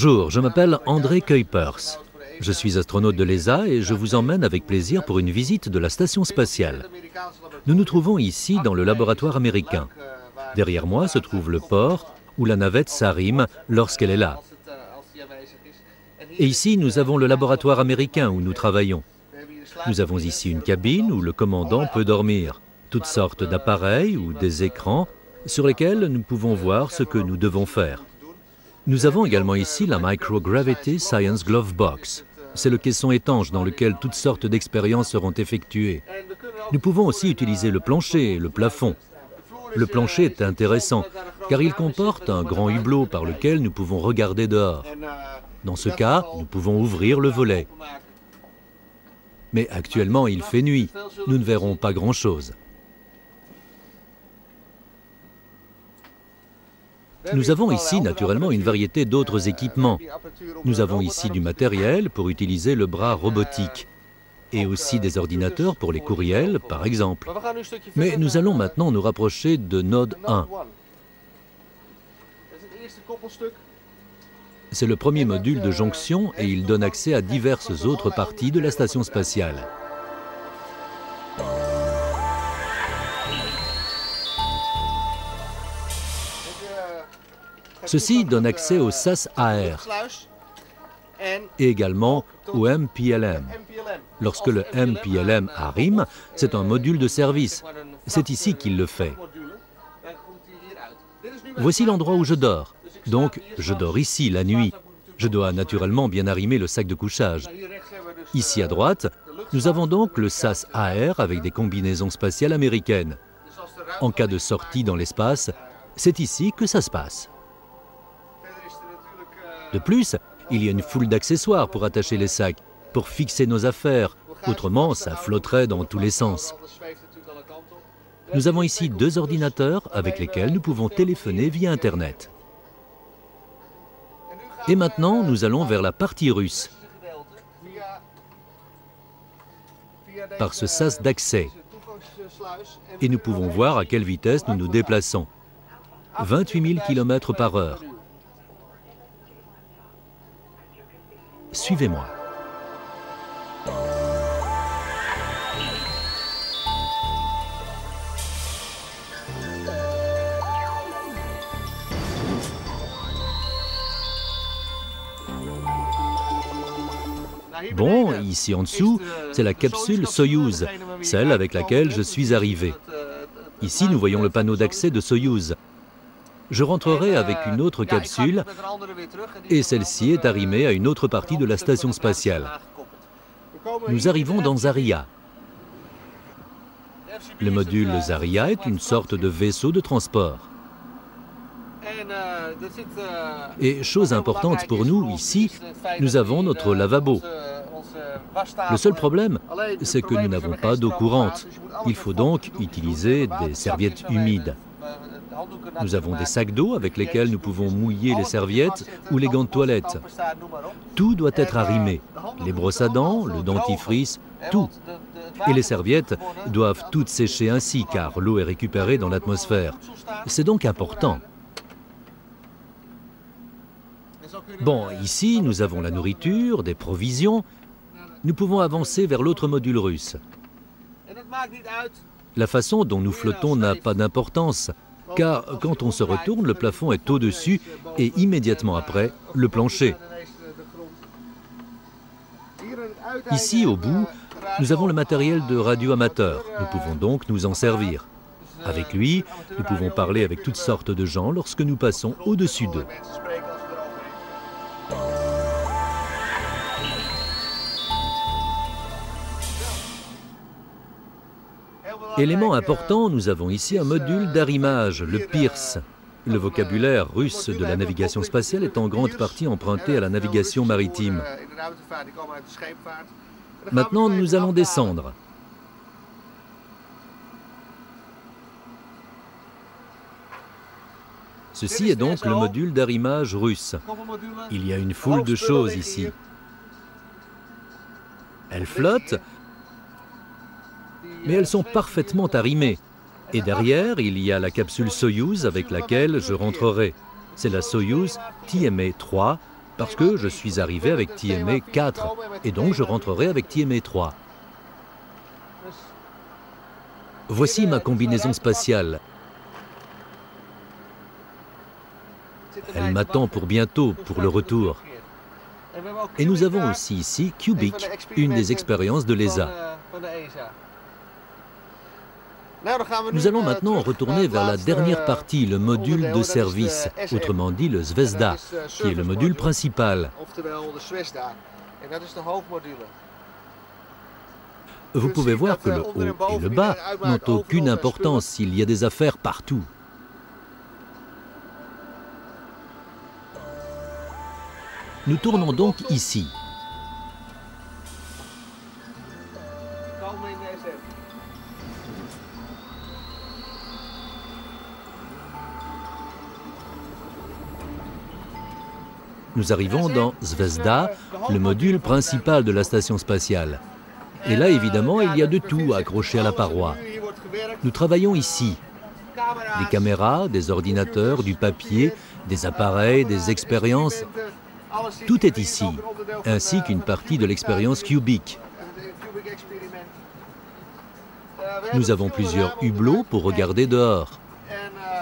Bonjour, je m'appelle André Kuipers. Je suis astronaute de l'ESA et je vous emmène avec plaisir pour une visite de la station spatiale. Nous nous trouvons ici dans le laboratoire américain. Derrière moi se trouve le port où la navette s'arrime lorsqu'elle est là. Et ici, nous avons le laboratoire américain où nous travaillons. Nous avons ici une cabine où le commandant peut dormir. Toutes sortes d'appareils ou des écrans sur lesquels nous pouvons voir ce que nous devons faire. Nous avons également ici la Microgravity Science Glove Box. C'est le caisson étanche dans lequel toutes sortes d'expériences seront effectuées. Nous pouvons aussi utiliser le plancher et le plafond. Le plancher est intéressant car il comporte un grand hublot par lequel nous pouvons regarder dehors. Dans ce cas, nous pouvons ouvrir le volet. Mais actuellement, il fait nuit. Nous ne verrons pas grand-chose. Nous avons ici naturellement une variété d'autres équipements. Nous avons ici du matériel pour utiliser le bras robotique et aussi des ordinateurs pour les courriels, par exemple. Mais nous allons maintenant nous rapprocher de Node 1. C'est le premier module de jonction et il donne accès à diverses autres parties de la station spatiale. Ceci donne accès au SAS-AR et également au MPLM. Lorsque le MPLM arrime, c'est un module de service. C'est ici qu'il le fait. Voici l'endroit où je dors. Donc, je dors ici la nuit. Je dois naturellement bien arrimer le sac de couchage. Ici à droite, nous avons donc le SAS-AR avec des combinaisons spatiales américaines. En cas de sortie dans l'espace, c'est ici que ça se passe. De plus, il y a une foule d'accessoires pour attacher les sacs, pour fixer nos affaires. Autrement, ça flotterait dans tous les sens. Nous avons ici 2 ordinateurs avec lesquels nous pouvons téléphoner via Internet. Et maintenant, nous allons vers la partie russe, par ce sas d'accès. Et nous pouvons voir à quelle vitesse nous nous déplaçons. 28 000 km/h. Suivez-moi. Bon, ici en dessous, c'est la capsule Soyouz, celle avec laquelle je suis arrivé. Ici, nous voyons le panneau d'accès de Soyouz. Je rentrerai avec une autre capsule et celle-ci est arrimée à une autre partie de la station spatiale. Nous arrivons dans Zarya. Le module Zarya est une sorte de vaisseau de transport. Et chose importante pour nous, ici, nous avons notre lavabo. Le seul problème, c'est que nous n'avons pas d'eau courante. Il faut donc utiliser des serviettes humides. Nous avons des sacs d'eau avec lesquels nous pouvons mouiller les serviettes ou les gants de toilette. Tout doit être arrimé. Les brosses à dents, le dentifrice, tout. Et les serviettes doivent toutes sécher ainsi car l'eau est récupérée dans l'atmosphère. C'est donc important. Bon, ici, nous avons la nourriture, des provisions. Nous pouvons avancer vers l'autre module russe. La façon dont nous flottons n'a pas d'importance, car quand on se retourne, le plafond est au-dessus et immédiatement après, le plancher. Ici, au bout, nous avons le matériel de radioamateur. Nous pouvons donc nous en servir. Avec lui, nous pouvons parler avec toutes sortes de gens lorsque nous passons au-dessus d'eux. Élément important, nous avons ici un module d'arrimage, le Pierce. Le vocabulaire russe de la navigation spatiale est en grande partie emprunté à la navigation maritime. Maintenant, nous allons descendre. Ceci est donc le module d'arrimage russe. Il y a une foule de choses ici. Elles flottent, mais elles sont parfaitement arrimées. Et derrière, il y a la capsule Soyouz avec laquelle je rentrerai. C'est la Soyouz TMA-3 parce que je suis arrivé avec TMA 4 et donc je rentrerai avec TMA 3. Voici ma combinaison spatiale. Elle m'attend pour bientôt, pour le retour. Et nous avons aussi ici Cubic, une des expériences de l'ESA. Nous allons maintenant retourner vers la dernière partie, le module de service, autrement dit le Zvezda, qui est le module principal. Vous pouvez voir que le haut et le bas n'ont aucune importance, il y a des affaires partout. Nous tournons donc ici. Nous arrivons dans Zvezda, le module principal de la station spatiale. Et là, évidemment, il y a de tout accroché à la paroi. Nous travaillons ici. Des caméras, des ordinateurs, du papier, des appareils, des expériences. Tout est ici, ainsi qu'une partie de l'expérience Cubic. Nous avons plusieurs hublots pour regarder dehors.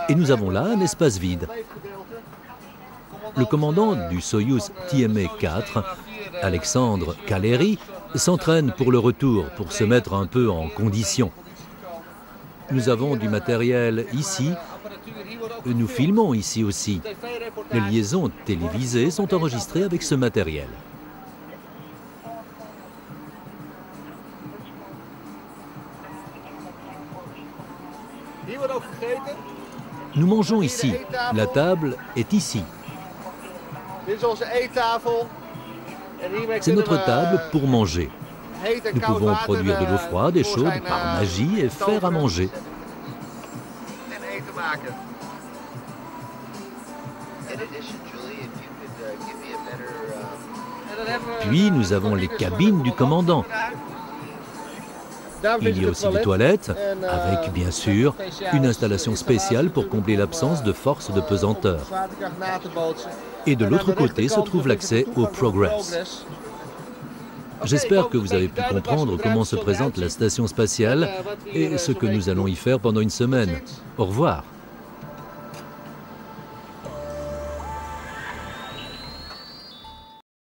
Et nous avons là un espace vide. Le commandant du Soyouz TMA 4, Alexandre Kaleri, s'entraîne pour le retour, pour se mettre un peu en condition. Nous avons du matériel ici. Nous filmons ici aussi. Les liaisons télévisées sont enregistrées avec ce matériel. Nous mangeons ici. La table est ici. C'est notre table pour manger. Nous pouvons produire de l'eau froide et chaude par magie et faire à manger. Puis nous avons les cabines du commandant. Il y a aussi des toilettes, avec bien sûr une installation spéciale pour combler l'absence de force de pesanteur. Et de l'autre côté se trouve l'accès au Progress. J'espère que vous avez pu comprendre comment se présente la station spatiale et ce que nous allons y faire pendant une semaine. Au revoir.